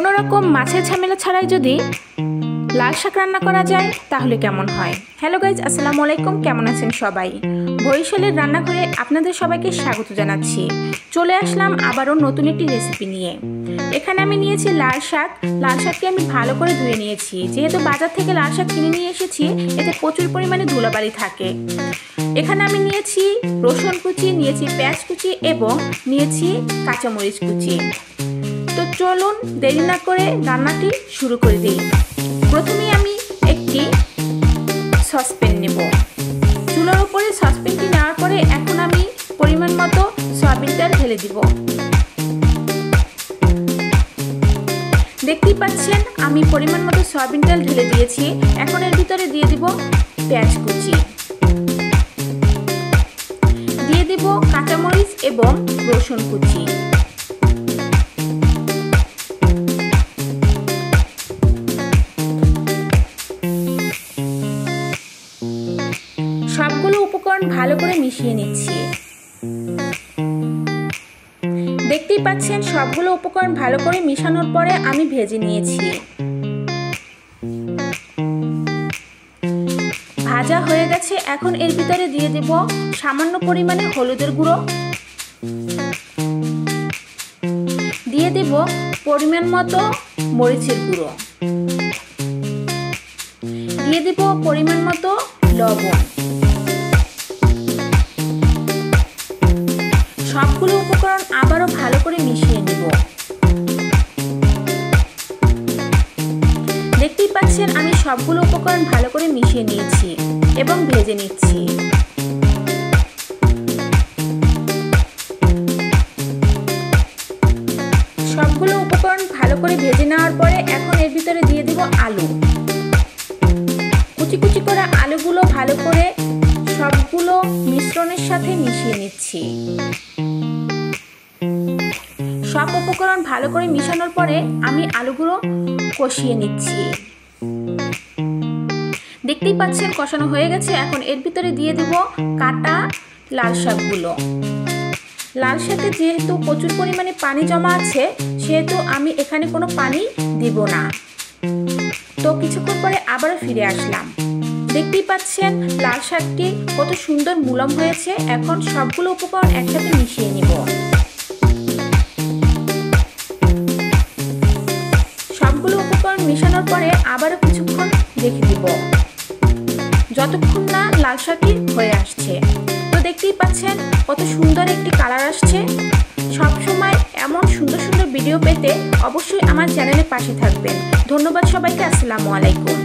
কোনো রকম মাছের ঝামেলা ছাড়াই যদি লাল শাক রান্না করা যায় তাহলে কেমন হয়। হ্যালো গাইজ, আসসালামু আলাইকুম। কেমন আছেন সবাই? বরিশালের রান্নাঘরে আপনাদের সবাইকে স্বাগত জানাচ্ছি। চলে আসলাম আবারও নতুন একটি রেসিপি নিয়ে। এখানে আমি নিয়েছি লাল শাক। লাল শাককে আমি ভালো করে ধুয়ে নিয়েছি। যেহেতু বাজার থেকে লাল শাক কিনে নিয়ে এসেছি, এতে প্রচুর পরিমাণে ধুলাবালি থাকে। এখানে আমি নিয়েছি রসুন কুচি, নিয়েছি পেঁয়াজ কুচি এবং নিয়েছি কাঁচামরিচ কুচি। তো চলুন দেরি না করে রান্নাটি শুরু করে দিই। প্রথমে আমি একটি সসপ্যান নেব। চুলার উপরে সসপ্যানটি নেওয়ার পরে এখন আমি পরিমাণ মতো সয়াবিন তেল ঢেলে দিব। দেখতেই পাচ্ছেন আমি পরিমাণ মতো সয়াবিন তেল ঢেলে দিয়েছি। এখন এর ভিতরে দিয়ে দিব পেঁয়াজ কুচি, দিয়ে দিব কাঁচামরিচ এবং রসুন কুচি। সবগুলো উপকরণ ভালো করে মিশিয়ে নিচ্ছি। দেখতেই পাচ্ছেন সবগুলো উপকরণ ভালো করে মিশানোর পরে আমি ভেজে নিয়েছি। ভাজা হয়ে গেছে। এখন এর ভিতরে দিয়ে দেব সামান্য পরিমাণে হলুদের গুঁড়ো, দিয়ে দেব পরিমাণ মতো মরিচের গুঁড়ো, দিয়ে দেব পরিমাণ মতো লবণ। সবগুলো উপকরণ আবারও ভালো করে মিশিয়ে নেব। দেখতেই পাচ্ছেন আমি সবগুলো উপকরণ ভালো করে মিশিয়ে নিয়েছি এবং ভেজে নিচ্ছি। সবগুলো উপকরণ ভালো করে ভেজে নেওয়ার পরে এখন এর ভিতরে দিয়ে দেব আলু। কুচি কুচি করে আলুগুলো ভালো করে সবগুলো মিশ্রণের সাথে মিশিয়ে নিচ্ছি। সব উপকরণ ভালো করে মিশানোর পরে আমি আলুগুলো কষিয়ে নিচ্ছি। দেখতেই পাচ্ছেন কষানো হয়ে গেছে। এখন এর ভিতরে দিয়ে দেব কাটা লাল শাকগুলো। লাল শাকে যেহেতু প্রচুর পরিমাণে পানি জমা আছে, সেহেতু আমি এখানে কোনো পানি দিব না। তো কিছুক্ষণ পরে আবারও ফিরে আসলাম। দেখতেই পাচ্ছেন লাল শাকটি কত সুন্দর মুলায়ম হয়েছে। এখন সবগুলো উপকরণ একসাথে মিশিয়ে নিব। সবগুলো উপকরণ মিশানোর পরে আবারও কিছুক্ষণ রেখে দিব, যতক্ষণ না লাল শাকটি হয়ে আসছে। তো দেখতেই পাচ্ছেন কত সুন্দর একটি কালার আসছে। সবসময় এমন সুন্দর সুন্দর ভিডিও পেতে অবশ্যই আমার চ্যানেলের পাশে থাকবেন। ধন্যবাদ সবাইকে। আসসালামু আলাইকুম।